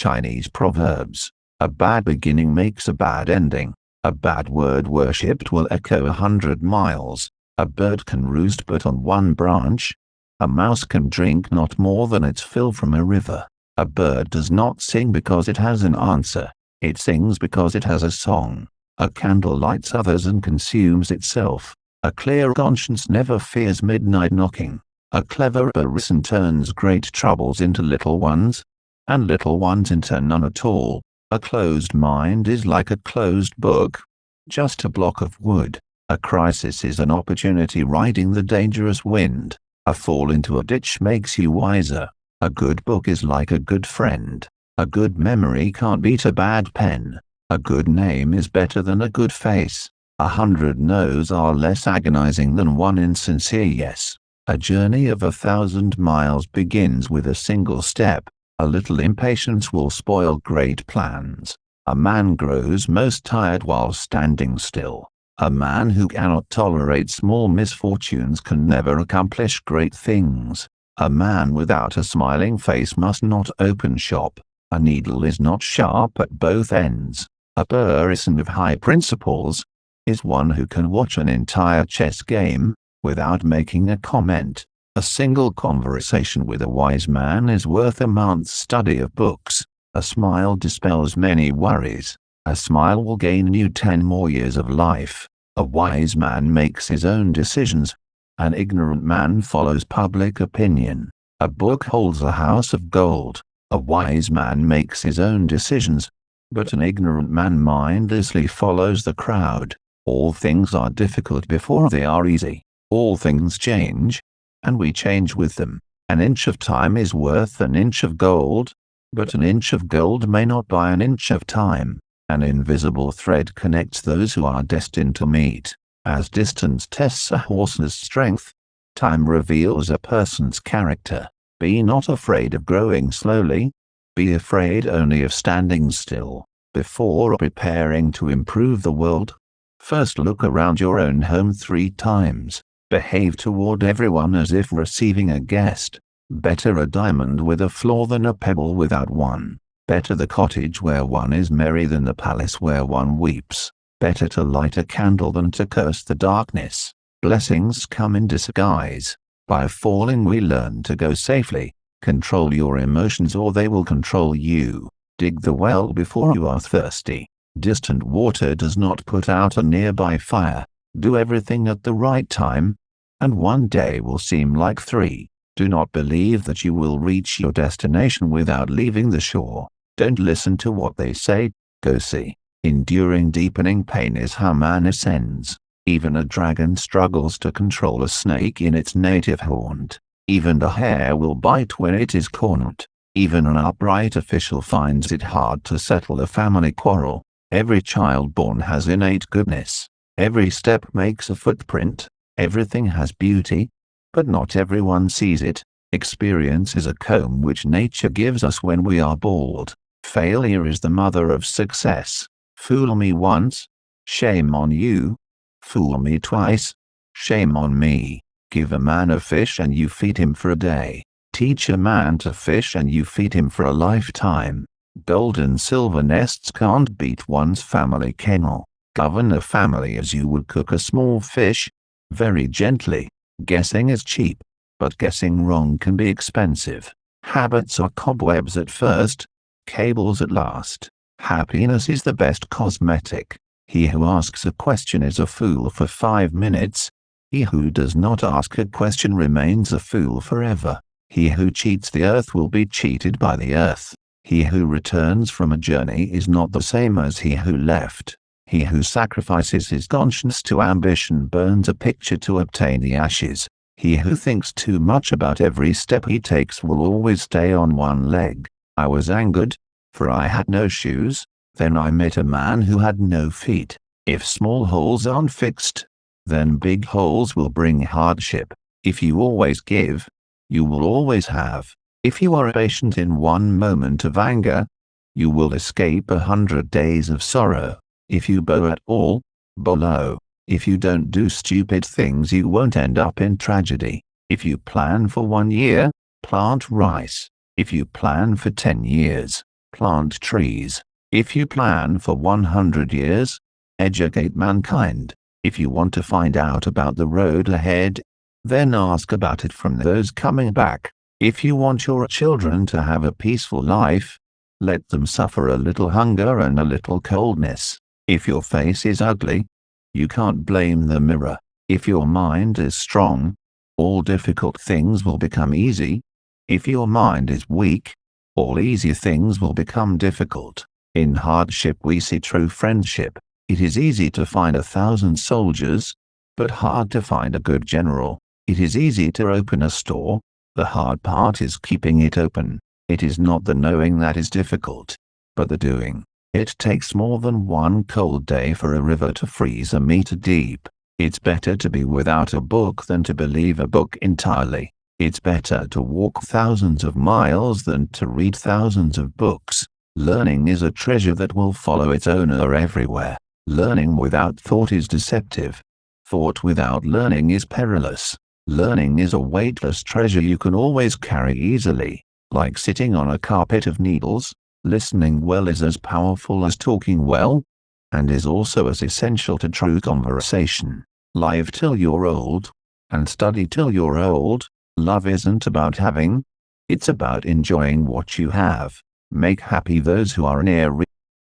Chinese proverbs. A bad beginning makes a bad ending. A bad word worshipped will echo 100 miles. A bird can roost but on one branch. A mouse can drink not more than its fill from a river. A bird does not sing because it has an answer. It sings because it has a song. A candle lights others and consumes itself. A clear conscience never fears midnight knocking. A clever person turns great troubles into little ones, and little ones into none at all. A closed mind is like a closed book, just a block of wood. A crisis is an opportunity riding the dangerous wind. A fall into a ditch makes you wiser. A good book is like a good friend. A good memory can't beat a bad pen. A good name is better than a good face. 100 no's are less agonizing than one insincere yes. A journey of 1,000 miles begins with a single step. A little impatience will spoil great plans. A man grows most tired while standing still. A man who cannot tolerate small misfortunes can never accomplish great things. A man without a smiling face must not open shop. A needle is not sharp at both ends. A person of high principles is one who can watch an entire chess game without making a comment. A single conversation with a wise man is worth a month's study of books. A smile dispels many worries. A smile will gain you 10 more years of life. A wise man makes his own decisions. An ignorant man follows public opinion. A book holds a house of gold. A wise man makes his own decisions, but an ignorant man mindlessly follows the crowd. All things are difficult before they are easy. All things change, and we change with them. An inch of time is worth an inch of gold, but an inch of gold may not buy an inch of time. An invisible thread connects those who are destined to meet. As distance tests a horse's strength, time reveals a person's character. Be not afraid of growing slowly. Be afraid only of standing still. Before preparing to improve the world, first look around your own home 3 times. Behave toward everyone as if receiving a guest. Better a diamond with a flaw than a pebble without one. Better the cottage where one is merry than the palace where one weeps. Better to light a candle than to curse the darkness. Blessings come in disguise. By falling we learn to go safely. Control your emotions or they will control you. Dig the well before you are thirsty. Distant water does not put out a nearby fire. Do everything at the right time, and one day will seem like 3. Do not believe that you will reach your destination without leaving the shore. Don't listen to what they say, go see. Enduring deepening pain is how man ascends. Even a dragon struggles to control a snake in its native haunt. Even a hare will bite when it is cornered. Even an upright official finds it hard to settle a family quarrel. Every child born has innate goodness. Every step makes a footprint. Everything has beauty, but not everyone sees it. Experience is a comb which nature gives us when we are bald. Failure is the mother of success. Fool me once, shame on you. Fool me twice, shame on me. Give a man a fish and you feed him for a day. Teach a man to fish and you feed him for a lifetime. Gold and silver nests can't beat one's family kennel. Govern a family as you would cook a small fish, very gently. Guessing is cheap, but guessing wrong can be expensive. Habits are cobwebs at first, cables at last. Happiness is the best cosmetic. He who asks a question is a fool for 5 minutes. He who does not ask a question remains a fool forever. He who cheats the earth will be cheated by the earth. He who returns from a journey is not the same as he who left. He who sacrifices his conscience to ambition burns a picture to obtain the ashes. He who thinks too much about every step he takes will always stay on one leg. I was angered, for I had no shoes. Then I met a man who had no feet. If small holes aren't fixed, then big holes will bring hardship. If you always give, you will always have. If you are patient in one moment of anger, you will escape 100 days of sorrow. If you bow at all, bow low. If you don't do stupid things, you won't end up in tragedy. If you plan for 1 year, plant rice. If you plan for 10 years, Plant trees. If you plan for 100 years, educate mankind. If you want to find out about the road ahead, then ask about it from those coming back. If you want your children to have a peaceful life, let them suffer a little hunger and a little coldness. If your face is ugly, you can't blame the mirror. If your mind is strong, all difficult things will become easy. If your mind is weak, all easy things will become difficult. In hardship we see true friendship. It is easy to find 1,000 soldiers, but hard to find a good general. It is easy to open a store. The hard part is keeping it open. It is not the knowing that is difficult, but the doing. It takes more than one cold day for a river to freeze a meter deep. It's better to be without a book than to believe a book entirely. It's better to walk thousands of miles than to read thousands of books. Learning is a treasure that will follow its owner everywhere. Learning without thought is deceptive. Thought without learning is perilous. Learning is a weightless treasure you can always carry easily. Like sitting on a carpet of needles, listening well is as powerful as talking well, and is also as essential to true conversation. Live till you're old, and study till you're old. Love isn't about having, it's about enjoying what you have. Make happy those who are near,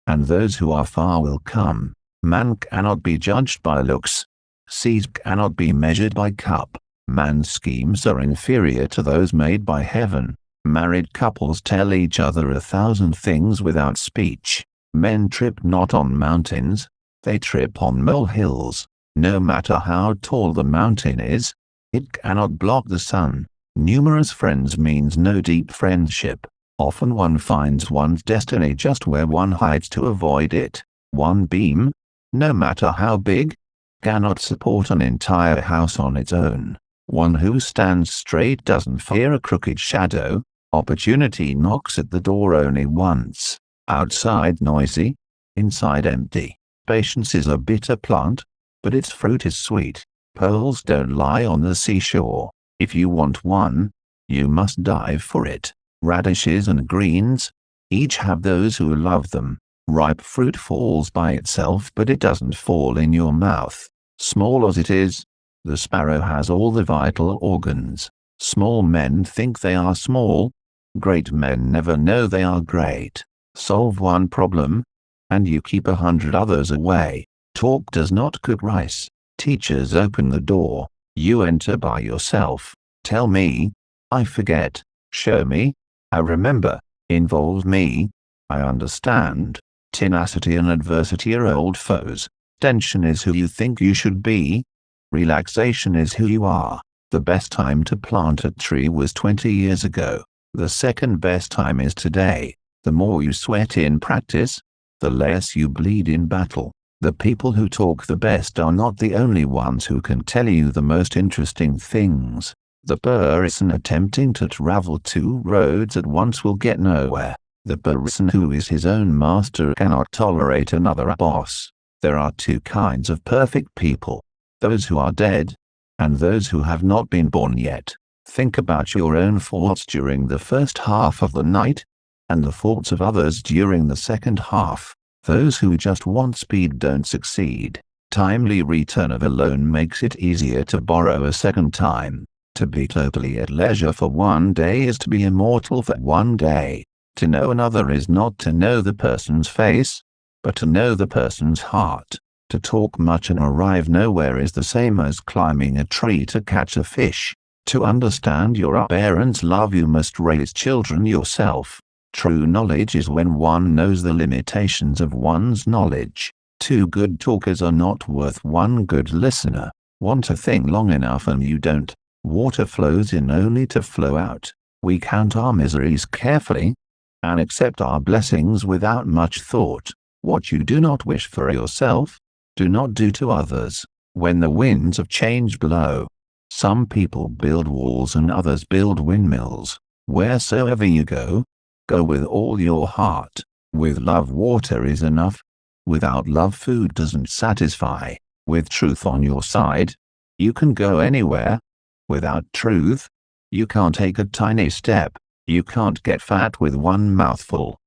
and those who are far will come. Man cannot be judged by looks. Seas cannot be measured by cup. Man's schemes are inferior to those made by heaven. Married couples tell each other 1,000 things without speech. Men trip not on mountains, they trip on molehills. No matter how tall the mountain is, it cannot block the sun. Numerous friends means no deep friendship. Often one finds one's destiny just where one hides to avoid it. One beam, no matter how big, cannot support an entire house on its own. One who stands straight doesn't fear a crooked shadow. Opportunity knocks at the door only once. Outside noisy, inside empty. Patience is a bitter plant, but its fruit is sweet. Pearls don't lie on the seashore. If you want one, you must dive for it. Radishes and greens, each have those who love them. Ripe fruit falls by itself, but it doesn't fall in your mouth. Small as it is, the sparrow has all the vital organs. Small men think they are small. Great men never know they are great. Solve one problem, and you keep 100 others away. Talk does not cook rice. Teachers open the door. You enter by yourself. Tell me, I forget. Show me, I remember. Involve me, I understand. Tenacity and adversity are old foes. Tension is who you think you should be. Relaxation is who you are. The best time to plant a tree was 20 years ago. The second best time is today. The more you sweat in practice, the less you bleed in battle. The people who talk the best are not the only ones who can tell you the most interesting things. The person attempting to travel two roads at once will get nowhere. The person who is his own master cannot tolerate another boss. There are two kinds of perfect people: those who are dead, and those who have not been born yet. Think about your own thoughts during the first half of the night, and the thoughts of others during the second half. Those who just want speed don't succeed. Timely return of a loan makes it easier to borrow a second time. To be totally at leisure for one day is to be immortal for one day. To know another is not to know the person's face, but to know the person's heart. To talk much and arrive nowhere is the same as climbing a tree to catch a fish. To understand your parents' love you must raise children yourself. True knowledge is when one knows the limitations of one's knowledge. Two good talkers are not worth one good listener. Want a thing long enough and you don't. Water flows in only to flow out. We count our miseries carefully, and accept our blessings without much thought. What you do not wish for yourself, do not do to others. When the winds of change blow, some people build walls and others build windmills. Wheresoever you go, go with all your heart. With love water is enough. Without love food doesn't satisfy. With truth on your side, you can go anywhere. Without truth, you can't take a tiny step. You can't get fat with one mouthful.